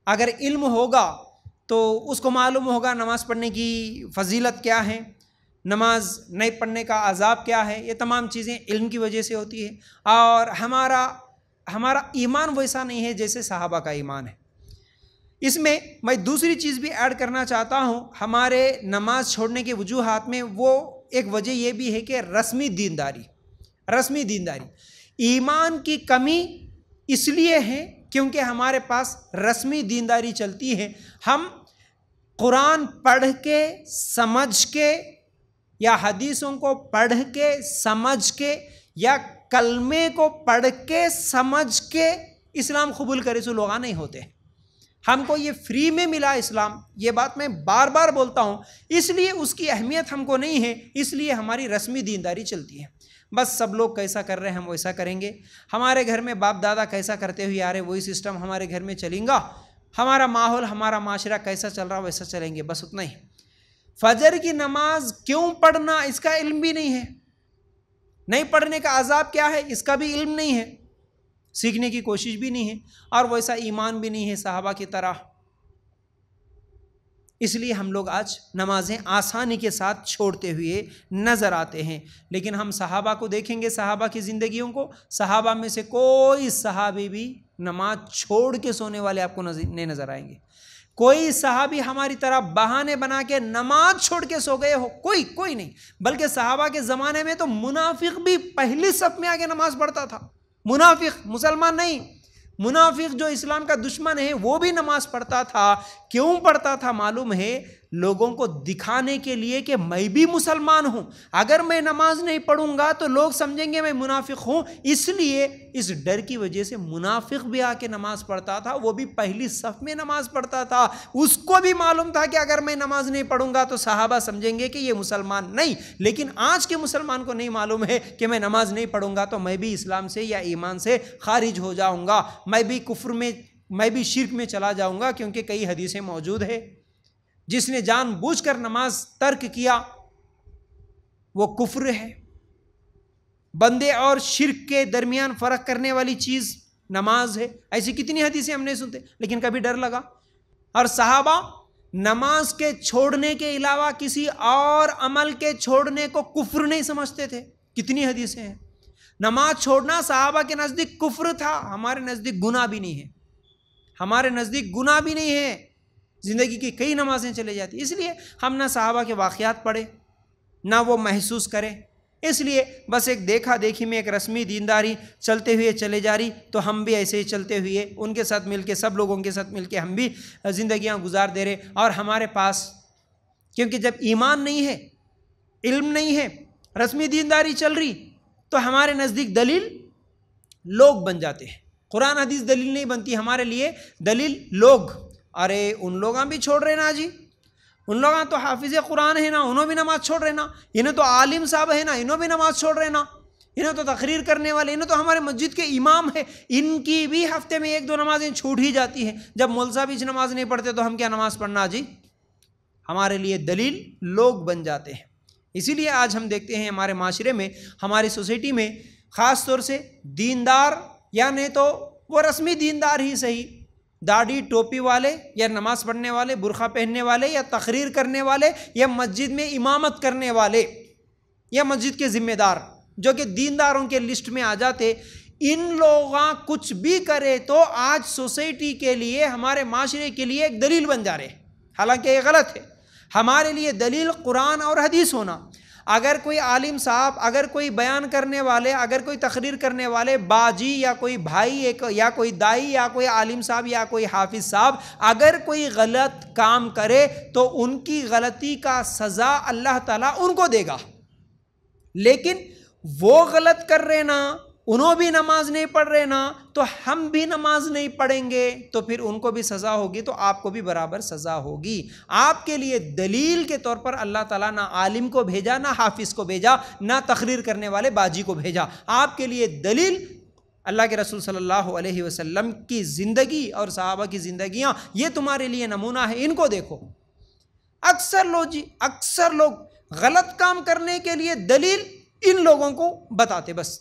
اگر علم ہوگا تو اس کو معلوم ہوگا نماز پڑھنے کی فضیلت کیا ہے، نماز نہیں پڑھنے کا عذاب کیا ہے. یہ تمام چیزیں علم کی وجہ سے ہوتی ہے. اور ہمارا ایمان ویسا نہیں ہے جیسے صحابہ کا ایمان ہے. اس میں دوسری چیز بھی ایڈ کرنا چاہتا ہوں. ہمارے نماز چھوڑنے کے وجوہات میں وہ ایک وجہ یہ بھی ہے کہ رسمی دینداری. ایمان کی کمی اس لیے ہے کیونکہ ہمارے پاس رسمی دینداری چلتی ہے. ہم قرآن پڑھ کے سمجھ کے یا حدیثوں کو پڑھ کے سمجھ کے یا کلمے کو پڑھ کے سمجھ کے اسلام قبول کرے سو لوگ نہیں ہوتے. ہم کو یہ فری میں ملا اسلام، یہ بات میں بار بار بولتا ہوں، اس لیے اس کی اہمیت ہم کو نہیں ہے، اس لیے ہماری رسمی دینداری چلتی ہے. بس سب لوگ کیسا کر رہے ہیں ہم ویسا کریں گے. ہمارے گھر میں باپ دادا کیسا کرتے ہوئے آ رہے وہی سسٹم ہمارے گھر میں چلیں گا. ہمارا ماحول ہمارا معاشرہ کیسا چل رہا ویسا چلیں گے، بس اتنا ہی. فجر کی نماز کیوں پڑھنا اس کا علم بھی نہیں ہے، نہیں پڑھنے کا عذاب کیا ہے اس کا بھی علم نہیں ہے، سیکھنے کی کوشش بھی نہیں ہے، اور ویسا ایمان بھی نہیں ہے صحابہ کی طرح. اس لیے ہم لوگ آج نمازیں آسانی کے ساتھ چھوڑتے ہوئے نظر آتے ہیں. لیکن ہم صحابہ کو دیکھیں گے، صحابہ کی زندگیوں کو، صحابہ میں سے کوئی صحابی بھی نماز چھوڑ کے سونے والے آپ کو نہیں نظر آئیں گے. کوئی صحابی ہماری طرح بہانے بنا کے نماز چھوڑ کے سو گئے ہو، کوئی نہیں. بلکہ صحابہ کے زمانے میں تو منافق بھی پہلی صف میں آگے نماز پڑھتا تھا. منافق، مسلمان نہیں، منافق جو اسلام کا دشمن ہے وہ بھی نماز پڑھتا تھا. کیوں پڑھتا تھا معلوم ہے؟ لوگوں کو دکھانے کے لیے کہ میں بھی مسلمان ہوں. اگر میں نماز نہیں پڑھوں گا تو لوگ سمجھیں گے میں منافق ہوں. اس لیے اس ڈر کی وجہ سے منافق بھی آ کے نماز پڑھتا تھا. وہ بھی پہلی صف میں نماز پڑھتا تھا. اس کو بھی معلوم تھا کہ اگر میں نماز نہیں پڑھوں گا تو صحابہ سمجھیں گے کہ یہ مسلمان نہیں. لیکن آج کے مسلمان کو نہیں معلوم ہے کہ میں نماز نہیں پڑھوں گا تو میں بھی اسلام سے یا ایمان سے خارج ہو جاؤں گا، میں بھی کفر میں، میں بھی شرک میں چلا جاؤں گا. کیونکہ کئی حدیثیں موجود ہے، جس نے جان بوجھ کر نماز ترک کیا وہ کفر ہے. بندے اور شرک کے درمیان فرق کرنے والی چیز نماز ہے. ایسی کتنی حدیثیں ہم نہیں سنتے، لیکن کبھی ڈر لگا. اور صحابہ نماز کے چھوڑنے کے علاوہ کسی اور عمل کے چھوڑنے کو کفر نہیں سمجھتے تھے. کتنی حدیثیں ہیں. نماز چھوڑنا صحابہ کے نزدیک کفر تھا. ہمارے نزدیک گناہ بھی نہیں ہے، ہمارے نزدیک گناہ بھی نہیں ہے. زندگی کی کئی نمازیں چلے جاتی. اس لیے ہم نہ صحابہ کے واقعات پڑھے نہ وہ محسوس کرے. اس لیے بس ایک دیکھا دیکھی میں ایک رسمی دینداری چلتے ہوئے چلے جا رہی، تو ہم بھی ایسے ہی چلتے ہوئے ان کے ساتھ مل کے، سب لوگوں کے ساتھ مل کے ہم بھی زندگیاں گزار دے رہے. اور ہمارے پاس کیونکہ جب ایمان نہیں ہے، علم نہیں ہے، رسمی دینداری چل رہی، تو ہمارے نزدیک دلیل لوگ بن جاتے ہیں. قرآن حدیث دلیل نہیں بنتی ہمارے لیے، دلیل لوگ. ارے ان لوگاں بھی چھوڑ رہے نا جی، ان لوگاں تو حافظ قرآن ہے نا، انہوں بھی نماز چھوڑ رہے نا. انہیں تو عالم صاحب ہے نا، انہوں بھی نماز چھوڑ رہے نا. انہیں تو تقریر کرنے والے، انہیں تو ہمارے مسجد کے امام ہے، ان کی بھی ہفتے میں ایک دو نمازیں چھوٹ ہی جاتی ہیں. جب مولوی صاحب اس نماز نہیں پڑھتے تو ہم کیا نماز پڑھنا جی؟ ہمارے لیے دلیل لوگ بن جاتے ہیں. اسی لیے آج ہم دیکھتے ہیں ہمارے معاشرے میں، ہماری سوسائٹی میں خاص طور سے دیندار، یا نہیں تو وہ رسمی دیندار ہی صحیح، داڑھی ٹوپی والے یا نماز پڑھنے والے، برقع پہننے والے یا تقریر کرنے والے یا مسجد میں امامت کرنے والے یا مسجد کے ذمہ دار جو کہ دینداروں کے لسٹ میں آ جاتے، ان لوگاں کچھ بھی کرے تو آج سوسائٹی کے لیے، ہمارے معاشرے کے لیے ایک دلیل بن جا رہے. حالانکہ یہ غلط ہے. ہمارے لیے دلیل قرآن اور حدیث ہونا. اگر کوئی عالم صاحب، اگر کوئی بیان کرنے والے، اگر کوئی تقریر کرنے والے باجی یا کوئی بھائی یا کوئی دائی یا کوئی عالم صاحب یا کوئی حافظ صاحب اگر کوئی غلط کام کرے تو ان کی غلطی کا سزا اللہ تعالیٰ ان کو دے گا. لیکن وہ غلط کر رہے نا، انہوں بھی نماز نہیں پڑھ رہے نا، تو ہم بھی نماز نہیں پڑھیں گے تو پھر ان کو بھی سزا ہوگی، تو آپ کو بھی برابر سزا ہوگی. آپ کے لیے دلیل کے طور پر اللہ تعالیٰ نہ عالم کو بھیجا، نہ حافظ کو بھیجا، نہ تقریر کرنے والے باجی کو بھیجا. آپ کے لیے دلیل اللہ کے رسول صلی اللہ علیہ وسلم کی زندگی اور صحابہ کی زندگیاں، یہ تمہارے لیے نمونہ ہے، ان کو دیکھو. اکثر لوگ غلط کام کرنے کے لیے دلیل ان لوگوں کو بتاتے بس.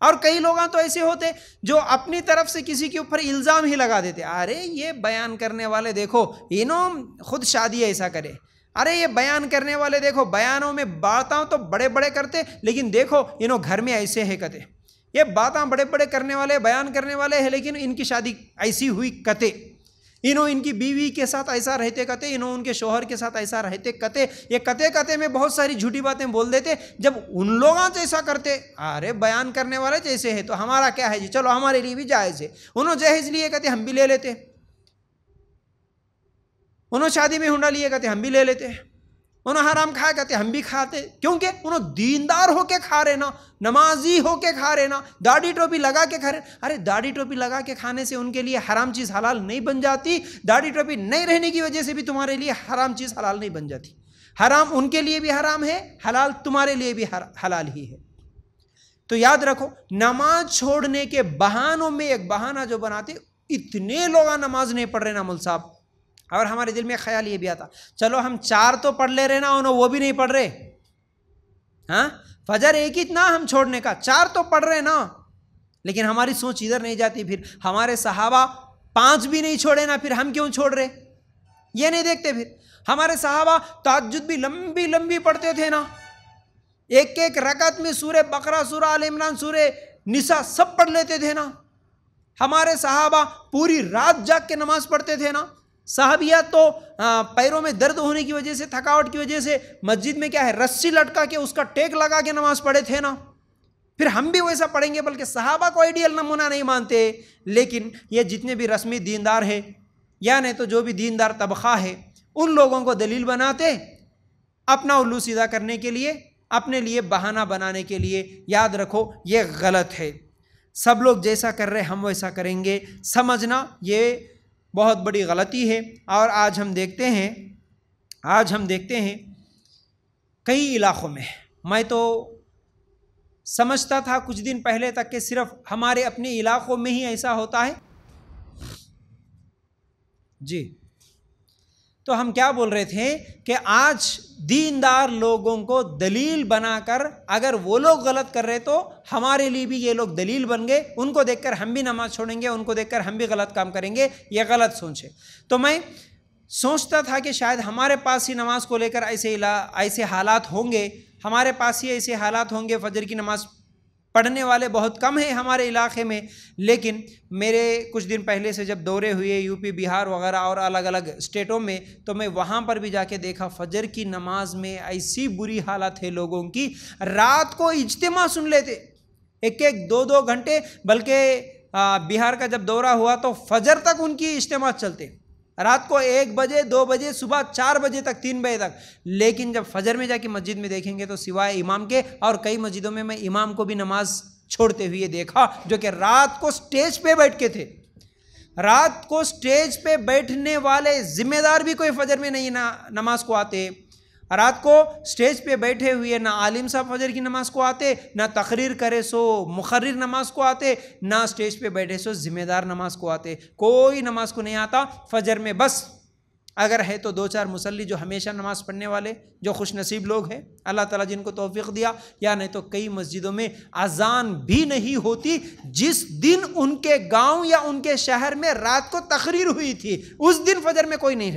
اور کئی لوگ تو ایسے ہوتے جو اپنی طرف سے کسی کے اوپر الزام ہی لگا دیتے، ارے یہ بیان کرنے والے دیکھو انہوں خود شادی ایسا کرے، ارے یہ بیان کرنے والے دیکھو بیانوں میں باتاں تو بڑے بڑے کرتے لیکن دیکھو انہوں گھر میں ایسے ہے کتے، یہ باتاں بڑے بڑے کرنے والے بیان کرنے والے ہیں لیکن ان کی شادی ایسی ہوئی کتے، انہوں ان کی بیوی کے ساتھ ایسا رہتے کتے، انہوں ان کے شوہر کے ساتھ ایسا رہتے کتے، یہ کتے کتے میں بہت ساری جھوٹی باتیں بول دیتے۔ جب ان لوگاں تو ایسا کرتے، ارے بیان کرنے والے جیسے ہے تو ہمارا کیا ہے جی، چلو ہمارے لیے بھی جائز ہے، انہوں جہیز لیے کہتے ہم بھی لے لیتے، انہوں شادی میں ہنڈا لیے کہتے ہم بھی لے لیتے، انہوں حرام کھائے کہتے ہم بھی کھاتے، کیونکہ انہوں دیندار ہو کے کھا رہے نا، نمازی ہو کے کھا رہے نا، داڑھی ٹوپی لگا کے کھا رہے۔ ارے داڑھی ٹوپی لگا کے کھانے سے ان کے لیے حرام چیز حلال نہیں بن جاتی، داڑھی ٹوپی نہیں رہنے کی وجہ سے بھی تمہارے لیے حرام چیز حلال نہیں بن جاتی، حرام ان کے لیے بھی حرام ہے، حلال تمہارے لیے بھی حلال ہی ہے۔ تو یاد رکھو، نماز چھوڑنے کے بہانوں میں ایک بہانہ جو بناتے، اتنے لوگ نماز نہیں پڑھ رہے نا مول صاحب، اور ہمارے دل میں خیال یہ بھی آتا چلو ہم 4 تو پڑھ لے رہے نا، انہوں وہ بھی نہیں پڑھ رہے، ہاں فجر ایک ہی اتنا ہم چھوڑنے کا، 4 تو پڑھ رہے نا، لیکن ہماری سوچ ادھر نہیں جاتی، پھر ہمارے صحابہ 5 بھی نہیں چھوڑے نا، پھر ہم کیوں چھوڑ رہے، یہ نہیں دیکھتے۔ پھر ہمارے صحابہ تہجد بھی لمبی لمبی پڑھتے تھے نا، ایک ایک رکعت میں سورہ بقرہ، سورہ آل عمران، سورہ نساء سب پڑھ لیتے تھے نا، ہمارے صحابہ پوری رات جاگ کے نماز پڑھتے تھے نا۔ صحابیات تو پیروں میں درد ہونے کی وجہ سے، تھکاوٹ کی وجہ سے مسجد میں کیا ہے رسی لٹکا کے اس کا ٹیک لگا کے نماز پڑھے تھے نا، پھر ہم بھی ویسا پڑھیں گے، بلکہ صحابہ کو آئیڈیل نمونہ نہیں مانتے، لیکن یہ جتنے بھی رسمی دیندار ہیں یا نہیں تو جو بھی دیندار طبقہ ہے ان لوگوں کو دلیل بناتے اپنا الو سیدھا کرنے کے لیے، اپنے لیے بہانہ بنانے کے لیے۔ یاد رکھو یہ غلط ہے، سب لوگ جیسا کر رہے ہم ویسا کریں گے سمجھنا یہ بہت بڑی غلطی ہے۔ اور آج ہم دیکھتے ہیں کئی علاقوں میں تو سمجھتا تھا کچھ دن پہلے تک کہ صرف ہمارے اپنے علاقوں میں ہی ایسا ہوتا ہے جی۔ تو ہم کیا بول رہے تھے کہ آج دیندار لوگوں کو دلیل بنا کر اگر وہ لوگ غلط کر رہے تو ہمارے لیے بھی یہ لوگ دلیل بن گئے، ان کو دیکھ کر ہم بھی نماز چھوڑیں گے، ان کو دیکھ کر ہم بھی غلط کام کریں گے، یہ غلط سوچ ہے۔ تو میں سوچتا تھا کہ شاید ہمارے پاس ہی نماز کو لے کر ایسے حالات ہوں گے، ہمارے پاس ہی ایسے حالات ہوں گے، فجر کی نماز پڑھنے والے بہت کم ہیں ہمارے علاقے میں۔ لیکن میرے کچھ دن پہلے سے جب دورے ہوئے یو پی، بہار وغیرہ اور الگ الگ اسٹیٹوں میں، تو میں وہاں پر بھی جا کے دیکھا فجر کی نماز میں ایسی بری حالت ہے لوگوں کی، رات کو اجتماع سن لیتے 1-2 گھنٹے، بلکہ بہار کا جب دورہ ہوا تو فجر تک ان کی اجتماع چلتے، رات کو 1 بجے 2 بجے، صبح 4 بجے تک، 3 بجے تک۔ لیکن جب فجر میں جا کے مسجد میں دیکھیں گے تو سوائے امام کے، اور کئی مسجدوں میں امام کو بھی نماز چھوڑتے ہوئے دیکھا، جو کہ رات کو سٹیج پہ بیٹھ کے تھے۔ رات کو سٹیج پہ بیٹھنے والے ذمہ دار بھی کوئی فجر میں نہیں نماز کو آتے، رات کو سٹیج پہ بیٹھے ہوئے نہ عالم صاحب فجر کی نماز کو آتے، نہ تقریر کرے سو مقرر نماز کو آتے، نہ سٹیج پہ بیٹھے سو ذمہ دار نماز کو آتے، کوئی نماز کو نہیں آتا۔ فجر میں بس اگر ہے تو 2-4 مصلی جو ہمیشہ نماز پڑھنے والے، جو خوش نصیب لوگ ہیں، اللہ تعالیٰ جن کو توفیق دیا، یا نہیں تو کئی مسجدوں میں اذان بھی نہیں ہوتی جس دن ان کے گاؤں یا ان کے شہر میں رات کو تقریر ہوئی تھی، اس دن فجر میں کوئی نہیں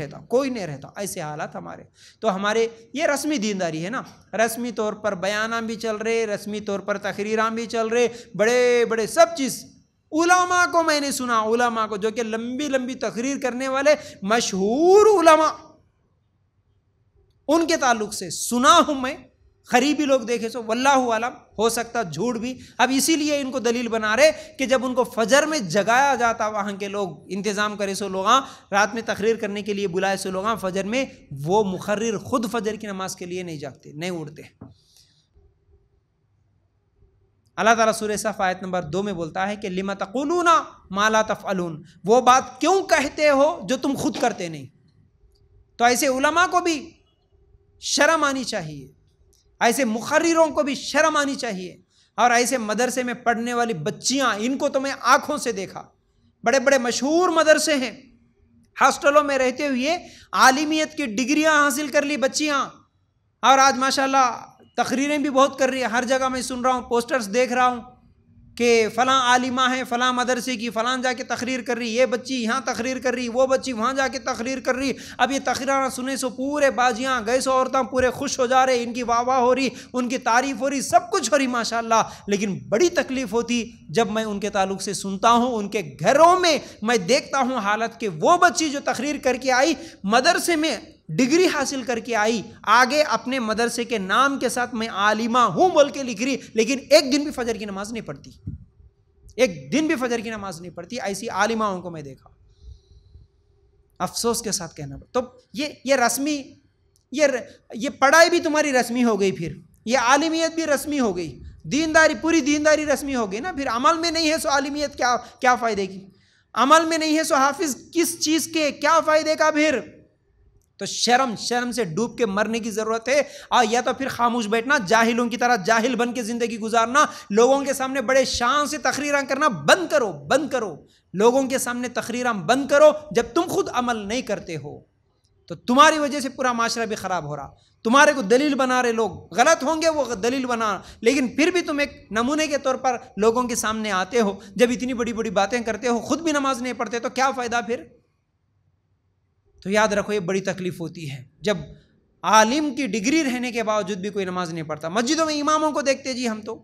رہتا، ایسے حالات ہمارے۔ تو ہمارے یہ رسمی دینداری ہے نا، رسمی طور پر بیاناں بھی چل رہے، رسمی طور پر تقریراں بھی چل رہے، بڑے بڑے سب چیز۔ علماء کو میں نے سنا، علماء کو جو کہ لمبی لمبی تقریر کرنے والے مشہور علماء، ان کے تعلق سے سنا ہوں میں، قریبی لوگ دیکھے سو، واللہ عالم، ہو سکتا جھوٹ بھی۔ اب اسی لیے ان کو دلیل بنا رہے کہ جب ان کو فجر میں جگایا جاتا، وہاں کے لوگ انتظام کرے سو لوگاں، رات میں تقریر کرنے کے لیے بلائے سو لوگاں، فجر میں وہ مقرر خود فجر کی نماز کے لیے نہیں جاگتے، نہیں اٹھتے۔ اللہ تعالیٰ سورہ صف آیت نمبر 2 میں بولتا ہے کہ لِمَ تَقُولُونَ مَا لَا تَفْعَلُونَ، وہ بات کیوں کہتے ہو جو تم خود کرتے نہیں۔ تو ایسے علماء کو بھی شرم آنی چاہیے، ایسے مقرروں کو بھی شرم آنی چاہیے، اور ایسے مدرسے میں پڑھنے والی بچیاں، ان کو تو میں آنکھوں سے دیکھا، بڑے بڑے مشہور مدرسے ہیں، ہاسٹلوں میں رہتے ہوئے عالمیت کی ڈگریاں حاصل کر لی بچیاں، اور آج ماشاءاللہ تقریریں بھی بہت کر رہی ہے، ہر جگہ میں سن رہا ہوں، پوسٹرز دیکھ رہا ہوں، کہ فلاں عالمہ ہے فلاں مدرسے کی، فلاں جا کے تقریر کر رہی، یہ بچی یہاں تقریر کر رہی، وہ بچی وہاں جا کے تقریر کر رہی، اب یہ تقریریں سنے سو پورے باجیاں گئے سو عورتیں پورے خوش ہو جا رہے، ان کی واہ واہ ہو رہی، ان کی تعریف ہو رہی، سب کچھ ہو رہی ماشاءاللہ. لیکن بڑی تکلیف ہوتی جب میں ان کے تعلق سے سنتا ہوں، ان کے گھروں میں میں دیکھتا ہوں حالت کہ وہ بچی جو تقریر کر کے آئی، مدرسے میں ڈگری حاصل کر کے آئی، آگے اپنے مدرسے کے نام کے ساتھ میں عالمہ ہوں بول کے لکھ رہی، لیکن ایک دن بھی فجر کی نماز نہیں پڑھتی، ایک دن بھی فجر کی نماز نہیں پڑھتی. ایسی عالماؤں کو میں دیکھا، افسوس کے ساتھ کہنا. تو یہ رسمی، یہ پڑھائی بھی تمہاری رسمی ہو گئی، پھر یہ عالمیت بھی رسمی ہو گئی، دینداری پوری دینداری رسمی ہو گئی نا. پھر عمل میں نہیں ہے سو عالمیت کیا فائدے کی؟ عمل میں نہیں ہے سو حافظ کس چیز کے، کیا فائدے کا پھر؟ تو شرم سے ڈوب کے مرنے کی ضرورت ہے. یا تو پھر خاموش بیٹھنا، جاہلوں کی طرح جاہل بن کے زندگی گزارنا، لوگوں کے سامنے بڑے شان سے تقریراں کرنا بند کرو. لوگوں کے سامنے تقریراں بند کرو. جب تم خود عمل نہیں کرتے ہو تو تمہاری وجہ سے پورا معاشرہ بھی خراب ہو رہا. تمہارے کو دلیل بنا رہے لوگ، غلط ہوں گے وہ دلیل بنا، لیکن پھر بھی تم ایک نمونے کے طور پر لوگوں کے سامنے آتے ہو. جب اتنی بڑی بڑی باتیں کرتے ہو، خود بھی نماز نہیں پڑھتے تو کیا فائدہ پھر؟ تو یاد رکھو یہ بڑی تکلیف ہوتی ہے جب عالم کی ڈگری رہنے کے باوجود بھی کوئی نماز نہیں پڑھتا. مسجدوں میں اماموں کو دیکھتے جی، ہم تو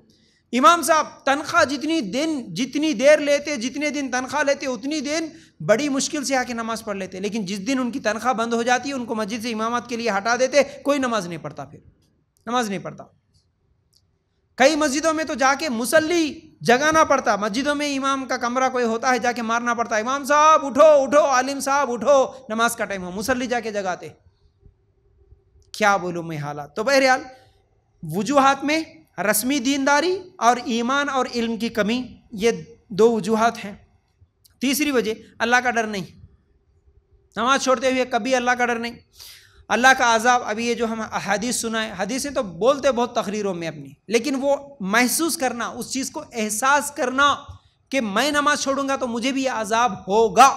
امام صاحب تنخواہ جتنی دیر لیتے، جتنے دن تنخواہ لیتے اتنی دن بڑی مشکل سے آ کے نماز پڑھ لیتے، لیکن جس دن ان کی تنخواہ بند ہو جاتی ان کو مسجد سے امامت کے لیے ہٹا دیتے، کوئی نماز نہیں پڑھتا، پھر نماز نہیں پڑھتا. کئی مسجدوں میں تو جا کے مصلی جگانا پڑتا، مسجدوں میں امام کا کمرہ کوئی ہوتا ہے جا کے مارنا پڑتا، امام صاحب اٹھو، عالم صاحب اٹھو، نماز کا ٹائم ہو، مصلی جا کے جگاتے. کیا بولوں میں حالات. تو بہرحال وجوہات میں رسمی دینداری اور ایمان اور علم کی کمی، یہ دو وجوہات ہیں. تیسری وجہ اللہ کا ڈر نہیں. نماز چھوڑتے ہوئے کبھی اللہ کا ڈر نہیں. اللہ کا عذاب، ابھی یہ جو ہم حدیث سنائے، حدیثیں تو بولتے بہت تقریروں میں اپنی، لیکن وہ محسوس کرنا، اس چیز کو احساس کرنا کہ میں نماز چھوڑوں گا تو مجھے بھی یہ عذاب ہوگا،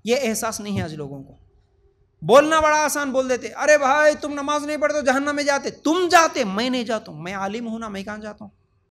یہ احساس نہیں ہے آج لوگوں کو. بولنا بڑا آسان، بول دیتے ارے بھائی تم نماز نہیں پڑھتے تو جہنم میں جاتے. تم جاتے، میں نہیں جاتا ہوں، میں عالم ہوں نا، میں کہاں جاتا ہوں.